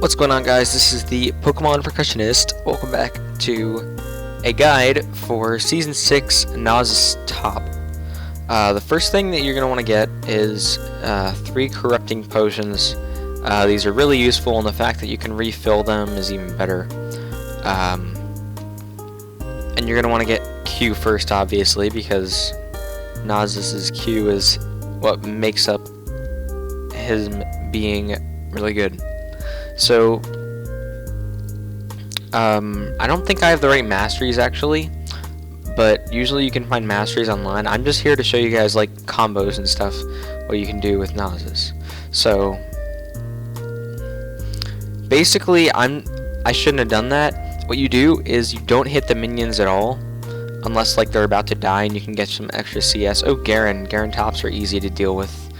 What's going on, guys? This is the Pokemon Percussionist. Welcome back to a guide for Season 6 Nasus Top. The first thing that you're going to want to get is 3 Corrupting Potions. These are really useful, and the fact that you can refill them is even better. And you're going to want to get Q first, obviously, because Nasus's Q is what makes up his being really good. So, I don't think I have the right masteries actually, but usually you can find masteries online. I'm just here to show you guys like combos and stuff, what you can do with Nasus. So, basically, I shouldn't have done that. What you do is you don't hit the minions at all, unless like they're about to die, and you can get some extra CS. Oh, Garen tops are easy to deal with.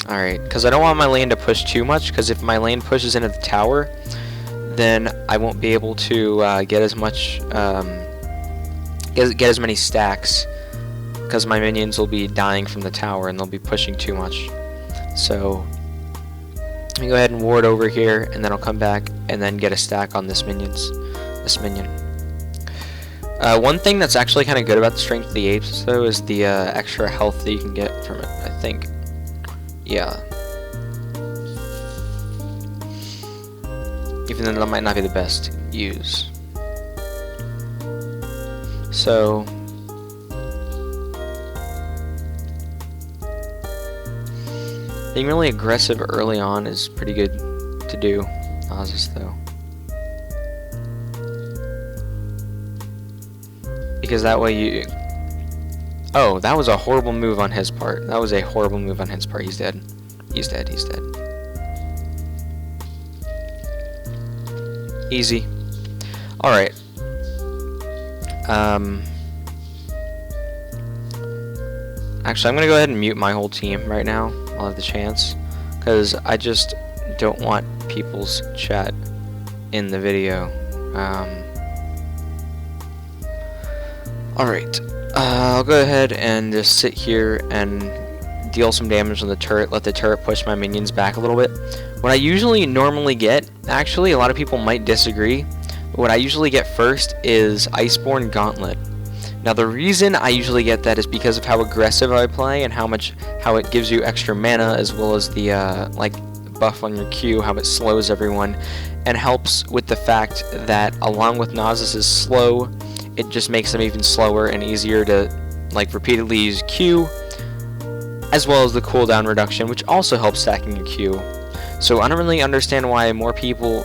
Alright, because I don't want my lane to push too much, because if my lane pushes into the tower, then I won't be able to get as much, get as many stacks, because my minions will be dying from the tower and they'll be pushing too much. So, let me go ahead and ward over here, and then I'll come back and then get a stack on this minion. One thing that's actually kind of good about the Strength of the Apes, though, is the extra health that you can get from it, I think. Yeah. Even though that might not be the best to use. So, being really aggressive early on is pretty good to do. Nasus, though. Because that way you... Oh, that was a horrible move on his part. That was a horrible move on his part. He's dead. He's dead. He's dead. Easy. Alright. Actually, I'm going to go ahead and mute my whole team right now while I have the chance. Because I just don't want people's chat in the video. Alright. I'll go ahead and just sit here and deal some damage on the turret, let the turret push my minions back a little bit. What I usually normally get, actually, a lot of people might disagree, but what I usually get first is Iceborne Gauntlet. Now the reason I usually get that is because of how aggressive I play and how it gives you extra mana, as well as the like buff on your Q, how it slows everyone, and helps with the fact that along with Nasus's slow, it just makes them even slower and easier to like repeatedly use Q, as well as the cooldown reduction, which also helps stacking your Q. So I don't really understand why more people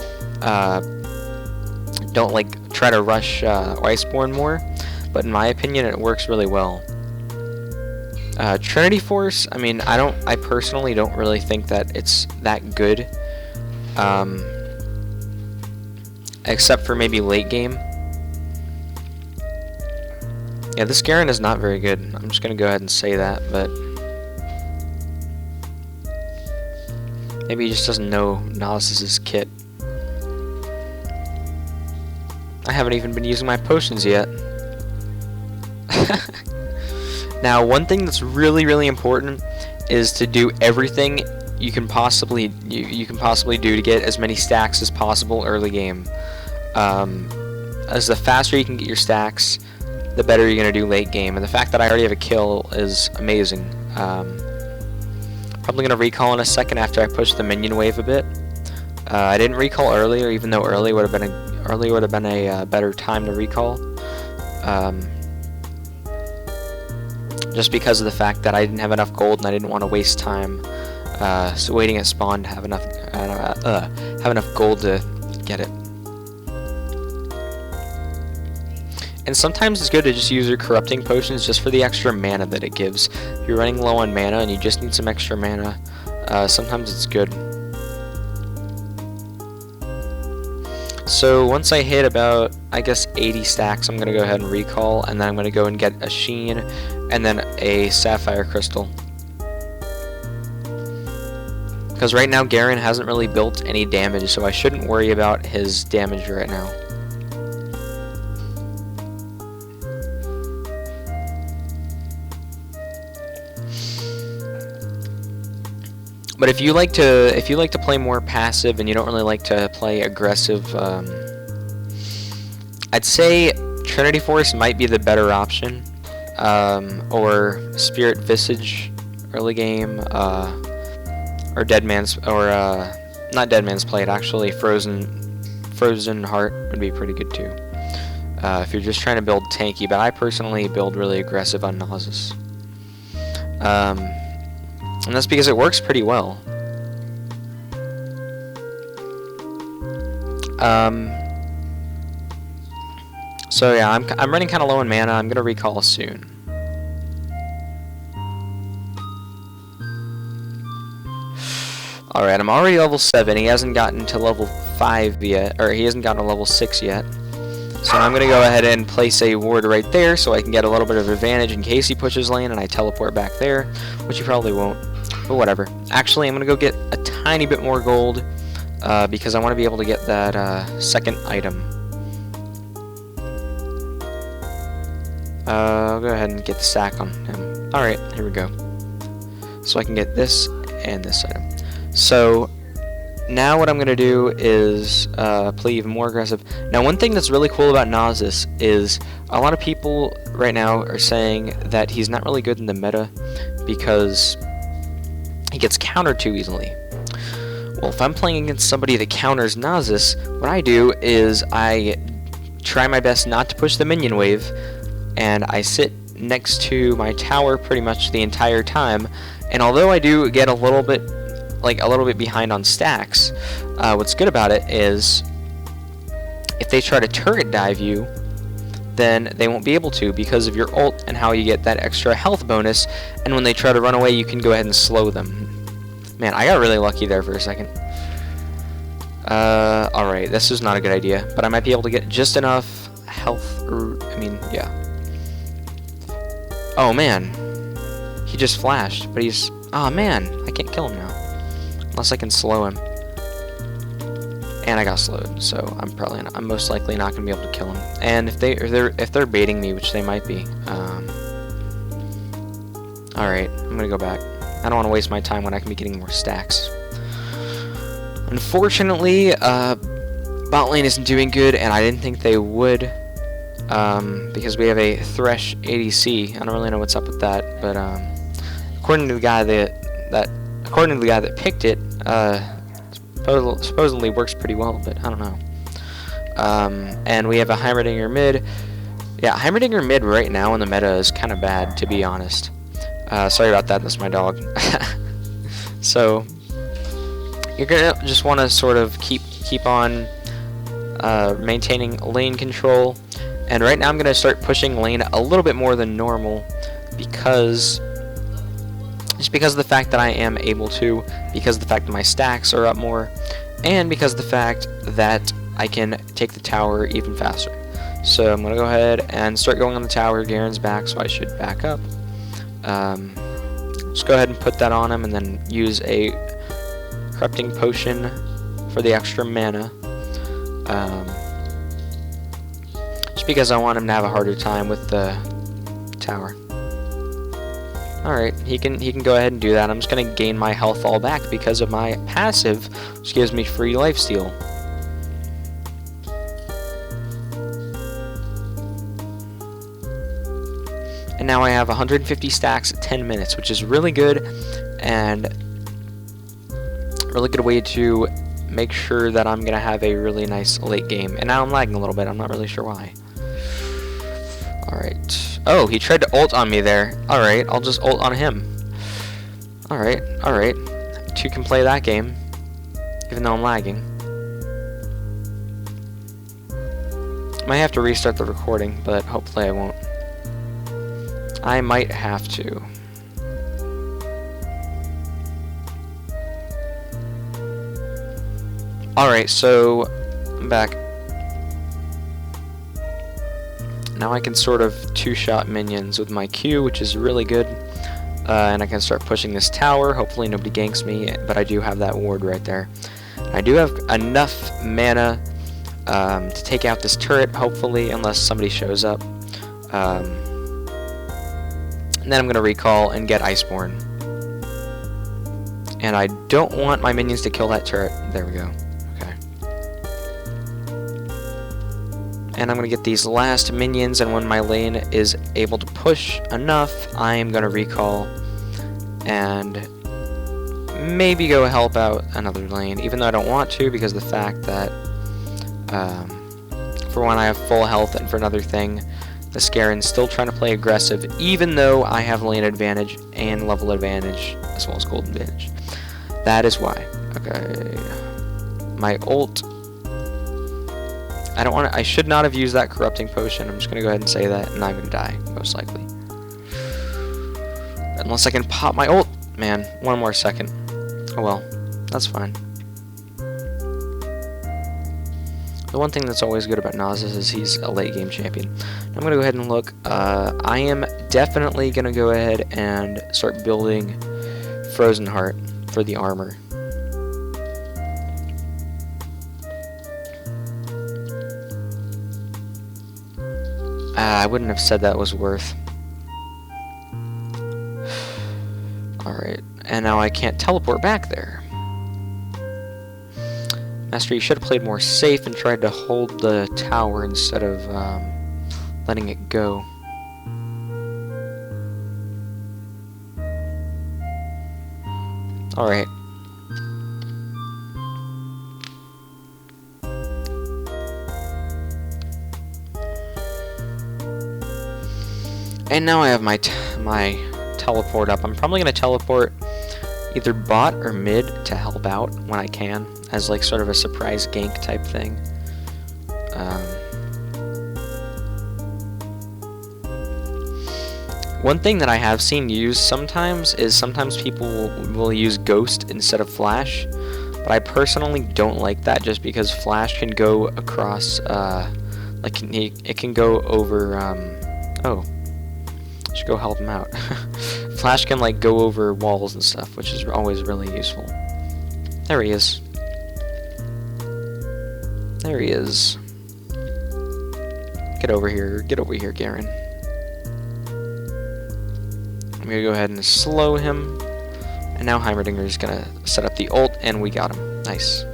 don't like try to rush Iceborne more, but in my opinion it works really well. Trinity Force, I mean, I personally don't really think that it's that good, except for maybe late game. Yeah, this Garen is not very good. I'm just gonna go ahead and say that, but maybe he just doesn't know Nasus's kit. I haven't even been using my potions yet. Now, one thing that's really important is to do everything you can possibly do to get as many stacks as possible early game. As the faster you can get your stacks, the better you're going to do late game. And the fact that I already have a kill is amazing. Probably going to recall in a second after I push the minion wave a bit. I didn't recall earlier, even though early would have been a better time to recall. Just because of the fact that I didn't have enough gold and I didn't want to waste time so waiting at spawn to have enough gold to get it. And sometimes it's good to just use your Corrupting Potions just for the extra mana that it gives. If you're running low on mana and you just need some extra mana, sometimes it's good. So once I hit about, I guess, 80 stacks, I'm going to go ahead and recall, and then I'm going to go and get a Sheen, and then a Sapphire Crystal. Because right now Garen hasn't really built any damage, so I shouldn't worry about his damage right now. But if you like to play more passive and you don't really like to play aggressive, I'd say Trinity Force might be the better option, or Spirit Visage early game, or Dead Man's, or not Dead Man's Plate, actually Frozen Heart would be pretty good too. If you're just trying to build tanky, but I personally build really aggressive on Nasus. And that's because it works pretty well. So yeah, I'm running kind of low in mana. I'm gonna recall soon. Alright, I'm already level 7. He hasn't gotten to level 5 yet, or he hasn't gotten to level 6 yet. So I'm gonna go ahead and place a ward right there so I can get a little bit of advantage in case he pushes lane and I teleport back there, which he probably won't. But whatever. Actually, I'm gonna go get a tiny bit more gold because I want to be able to get that second item. I'll go ahead and get the sack on him. Alright, here we go. So I can get this and this item. So now what I'm going to do is play even more aggressive. Now one thing that's really cool about Nasus is a lot of people right now are saying that he's not really good in the meta because he gets countered too easily. Well, if I'm playing against somebody that counters Nasus, what I do is I try my best not to push the minion wave, and I sit next to my tower pretty much the entire time. And although I do get a little bit behind on stacks, what's good about it is if they try to turret dive you, then they won't be able to because of your ult and how you get that extra health bonus, and when they try to run away you can go ahead and slow them. Man, I got really lucky there for a second. Alright, this is not a good idea, but I might be able to get just enough health, yeah. Oh man, he just flashed, but he's, oh man, I can't kill him now. Unless I can slow him. And I got slowed, so I'm most likely not gonna be able to kill him. And if they're baiting me, which they might be, alright, I'm gonna go back. I don't want to waste my time when I can be getting more stacks. Unfortunately, bot lane isn't doing good, and I didn't think they would, because we have a Thresh ADC. I don't really know what's up with that, but according to the guy that picked it, supposedly works pretty well, but I don't know. And we have a Heimerdinger mid. Yeah, Heimerdinger mid right now in the meta is kind of bad, to be honest. Sorry about that, that's my dog. So you're gonna just want to sort of keep on maintaining lane control, and right now I'm gonna start pushing lane a little bit more than normal because of the fact that I am able to, because of the fact that my stacks are up more, and because of the fact that I can take the tower even faster. So I'm gonna go ahead and start going on the tower. Garen's back, so I should back up. Just go ahead and put that on him, and then use a corrupting potion for the extra mana. Just because I want him to have a harder time with the tower. Alright, he can go ahead and do that. I'm just gonna gain my health all back because of my passive, which gives me free lifesteal. And now I have 150 stacks at 10 minutes, which is really good, and really good way to make sure that I'm gonna have a really nice late game. And now I'm lagging a little bit, I'm not really sure why. Alright. Oh, he tried to ult on me there. Alright, I'll just ult on him. Alright. Two can play that game, even though I'm lagging. Might have to restart the recording, but hopefully I won't. I might have to. Alright, so I'm back. Now I can sort of two-shot minions with my Q, which is really good. And I can start pushing this tower. Hopefully nobody ganks me, but I do have that ward right there. I do have enough mana to take out this turret, hopefully, unless somebody shows up. And then I'm going to recall and get Iceborne. And I don't want my minions to kill that turret. There we go. Okay. And I'm going to get these last minions, and when my lane is able to push enough, I am going to recall and maybe go help out another lane, even though I don't want to, because of the fact that for when I have full health and for another thing, the Scarin's still trying to play aggressive, even though I have lane advantage and level advantage, as well as gold advantage. That is why. Okay. My ult. I should not have used that corrupting potion. I'm just going to go ahead and say that, and I'm going to die, most likely. Unless I can pop my ult. Man, one more second. Oh well, that's fine. The one thing that's always good about Nasus is he's a late game champion. I'm going to go ahead and look. I am definitely going to go ahead and start building Frozen Heart for the armor. I wouldn't have said that was worth. Alright, and now I can't teleport back there. Master, you should have played more safe and tried to hold the tower instead of letting it go. Alright. And now I have my teleport up. I'm probably going to teleport either bot or mid to help out when I can, as like sort of a surprise gank type thing. One thing that I have seen used sometimes is people will use Ghost instead of Flash, but I personally don't like that just because Flash can go across, it can go over, oh. Should go help him out. Flash can like go over walls and stuff, which is always really useful. There he is. There he is. Get over here, Garen. I'm gonna go ahead and slow him, and now Heimerdinger is gonna set up the ult, and we got him. Nice.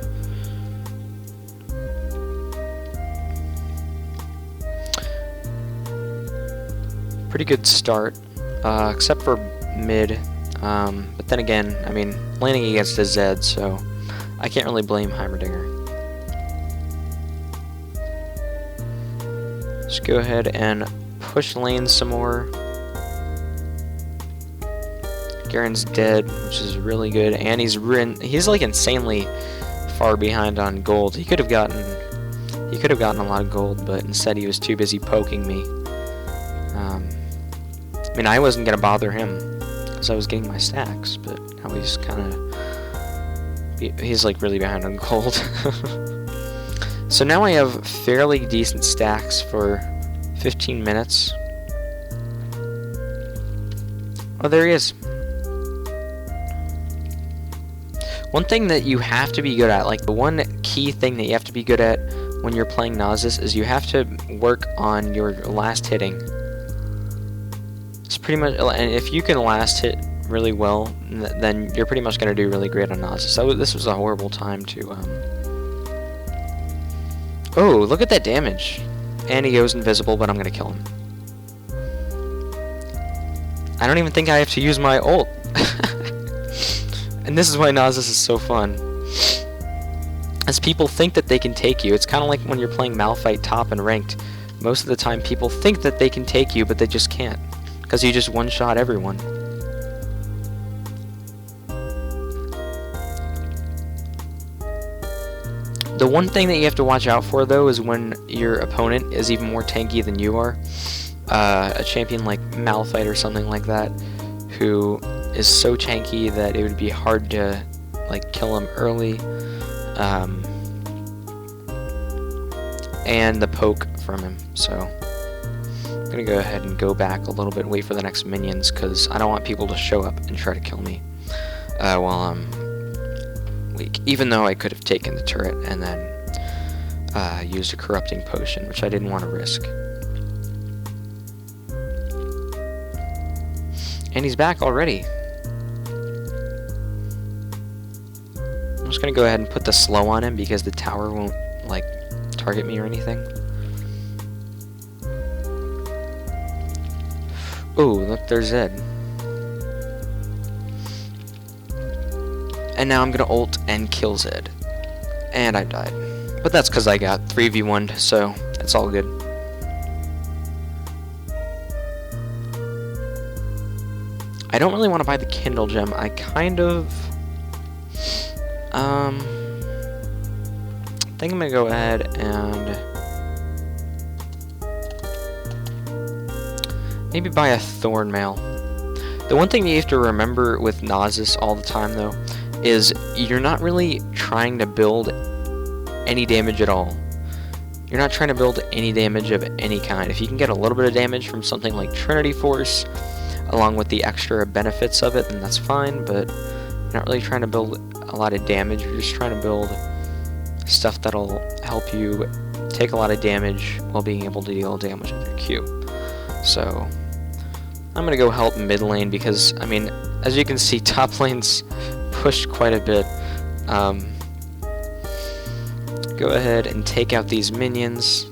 Pretty good start, except for mid, but then again, I mean, laning against a Zed, so I can't really blame Heimerdinger. Let's go ahead and push lane some more. Garen's dead, which is really good, and he's like insanely far behind on gold. He could have gotten a lot of gold, but instead he was too busy poking me. I mean, I wasn't gonna bother him because I was getting my stacks, but now he's he's like really behind on gold. So now I have fairly decent stacks for 15 minutes. Oh, there he is. One thing that you have to be good at, like the one key thing that you have to be good at when you're playing Nasus, is you have to work on your last hitting. It's pretty much, and if you can last hit really well, then you're pretty much going to do really great on Nasus. So this was a horrible time to, Oh, look at that damage. And he goes invisible, but I'm going to kill him. I don't even think I have to use my ult. And this is why Nasus is so fun. As people think that they can take you. It's kind of like when you're playing Malphite top and ranked. Most of the time people think that they can take you, but they just can't. Because you just one-shot everyone. The one thing that you have to watch out for, though, is when your opponent is even more tanky than you are. A champion like Malphite or something like that, who is so tanky that it would be hard to like kill him early. And the poke from him, so I'm gonna go ahead and go back a little bit and wait for the next minions, because I don't want people to show up and try to kill me while I'm weak, even though I could have taken the turret and then used a corrupting potion, which I didn't want to risk. And he's back already. just gonna go ahead and put the slow on him because the tower won't, like, target me or anything. Ooh, look, there's Zed. And now I'm gonna ult and kill Zed. And I died. But that's because I got 3v1'd, so it's all good. I don't really want to buy the Kindle gem. I kind of... I think I'm gonna go ahead and... maybe buy a Thorn Mail. The one thing you have to remember with Nasus all the time, though, is you're not really trying to build any damage at all. You're not trying to build any damage of any kind. If you can get a little bit of damage from something like Trinity Force, along with the extra benefits of it, then that's fine, but you're not really trying to build a lot of damage. You're just trying to build stuff that'll help you take a lot of damage while being able to deal damage with your Q. So, I'm gonna go help mid lane because, I mean, as you can see, top lane's pushed quite a bit. Go ahead and take out these minions.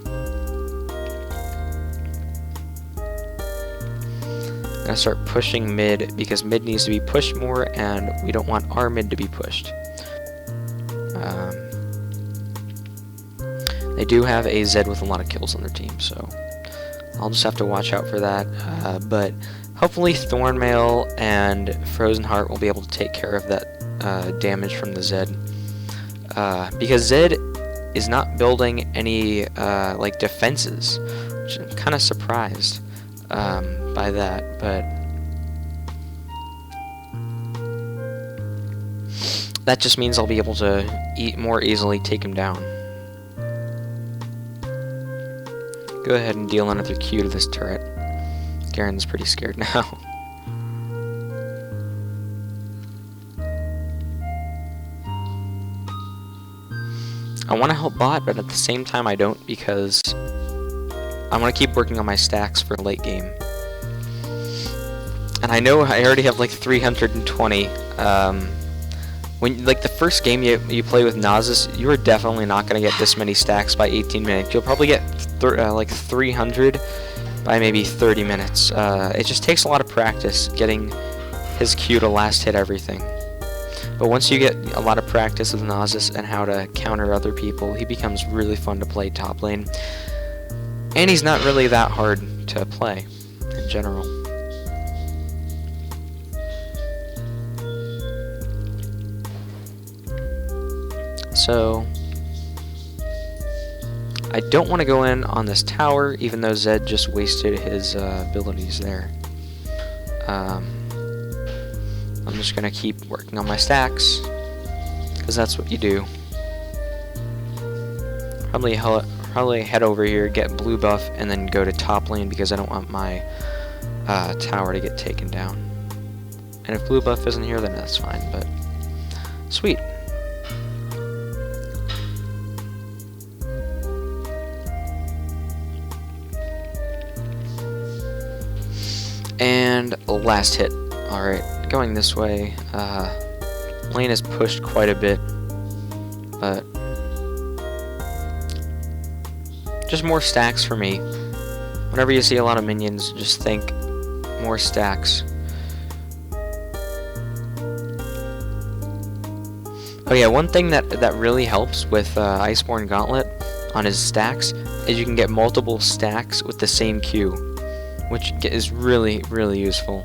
I'm gonna start pushing mid because mid needs to be pushed more and we don't want our mid to be pushed. They do have a Zed with a lot of kills on their team, so I'll just have to watch out for that. But hopefully Thornmail and Frozen Heart will be able to take care of that damage from the Zed. Because Zed is not building any like defenses, which I'm kind of surprised by that, but that just means I'll be able to more easily take him down. Go ahead and deal another Q to this turret. Garen's pretty scared now. I want to help bot, but at the same time I don't because I want to keep working on my stacks for late game. And I know I already have like 320. When like the first game you play with Nasus, you are definitely not going to get this many stacks by 18 minutes. You'll probably get like 300 by maybe 30 minutes. It just takes a lot of practice getting his Q to last hit everything. But once you get a lot of practice with Nasus and how to counter other people, he becomes really fun to play top lane. And he's not really that hard to play in general. So I don't want to go in on this tower, even though Zed just wasted his abilities there. I'm just gonna keep working on my stacks, because that's what you do. Probably head over here, get blue buff, and then go to top lane because I don't want my tower to get taken down. And if blue buff isn't here, then that's fine, but sweet. And last hit. Alright, going this way. Lane is pushed quite a bit, but just more stacks for me. Whenever you see a lot of minions, just think more stacks. Oh yeah, one thing that really helps with Iceborne Gauntlet on his stacks is you can get multiple stacks with the same Q, which is really, really useful.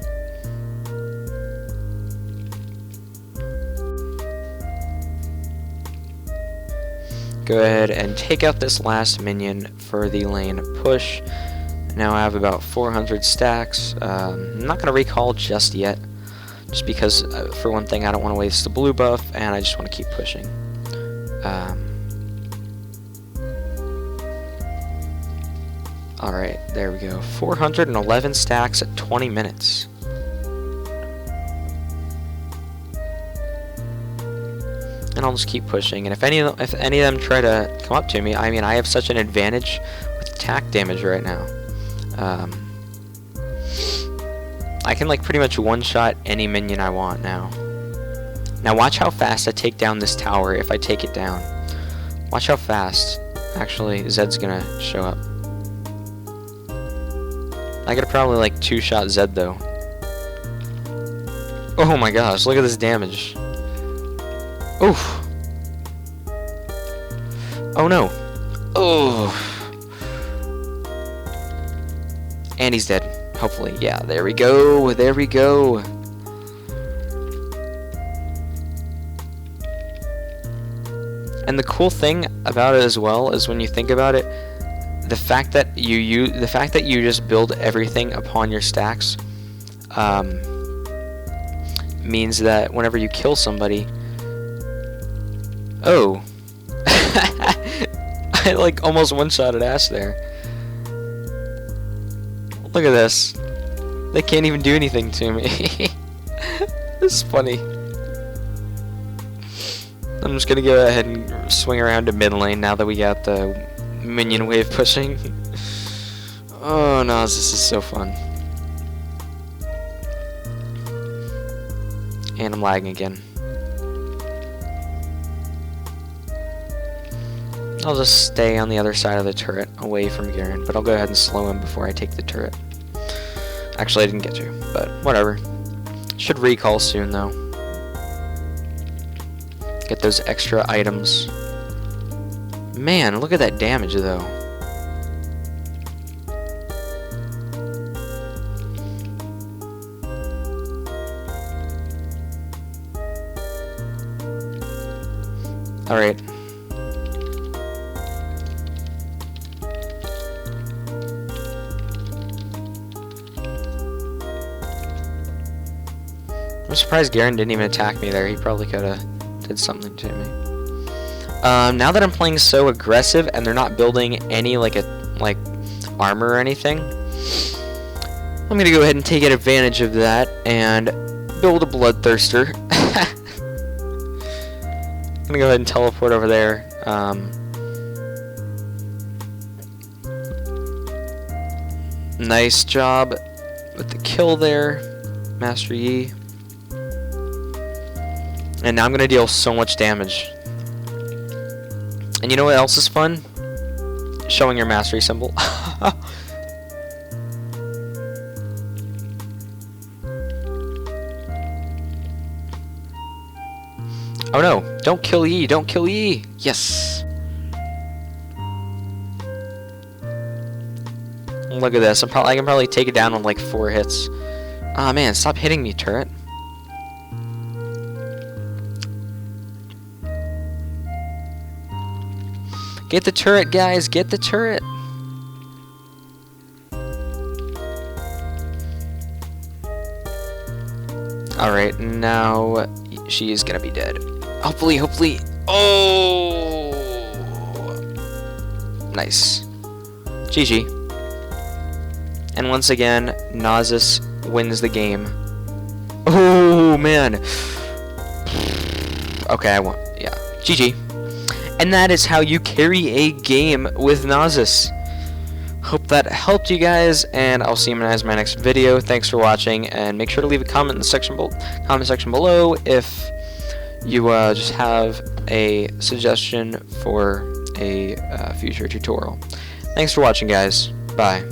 Go ahead and take out this last minion for the lane push. Now I have about 400 stacks. I'm not going to recall just yet, just because for one thing I don't want to waste the blue buff and I just want to keep pushing. Alright, there we go. 411 stacks at 20 minutes. And I'll just keep pushing, and if any of them try to come up to me, I mean, I have such an advantage with attack damage right now. I can like pretty much one-shot any minion I want now. Now watch how fast I take down this tower if I take it down. Watch how fast. Actually, Zed's gonna show up. I could probably like two-shot Zed though. Oh my gosh, look at this damage. Oof. Oh no. Oh. And he's dead. Hopefully. Yeah, there we go. There we go. And the cool thing about it as well is when you think about it, the fact that you just build everything upon your stacks means that whenever you kill somebody, oh, I like almost one-shotted Ash there. Look at this. They can't even do anything to me. This is funny. I'm just gonna go ahead and swing around to mid lane now that we got the minion wave pushing. Oh no, this is so fun. And I'm lagging again. I'll just stay on the other side of the turret, away from Garen, but I'll go ahead and slow him before I take the turret. Actually, I didn't get to, but whatever. Should recall soon, though. Get those extra items. Man, look at that damage, though. Alright. I'm surprised Garen didn't even attack me there. He probably could have did something to me. Now that I'm playing so aggressive and they're not building any like armor or anything, I'm gonna go ahead and take advantage of that and build a bloodthirster. I'm gonna go ahead and teleport over there. Nice job with the kill there, Master Yi. And now I'm gonna deal so much damage. And you know what else is fun? Showing your mastery symbol. Oh no, don't kill Yi, don't kill Yi! Yes! Look at this, I can probably take it down with like 4 hits. Ah man, stop hitting me, turret. Get the turret, guys, get the turret! Alright, now she is gonna be dead. Hopefully, hopefully. Oh! Nice. GG. And once again, Nasus wins the game. Oh, man. Okay, I won. Yeah. GG. And that is how you carry a game with Nasus. Hope that helped you guys, and I'll see you guys in my next video. Thanks for watching, and make sure to leave a comment in the comment section below if you just have a suggestion for a future tutorial. Thanks for watching, guys. Bye.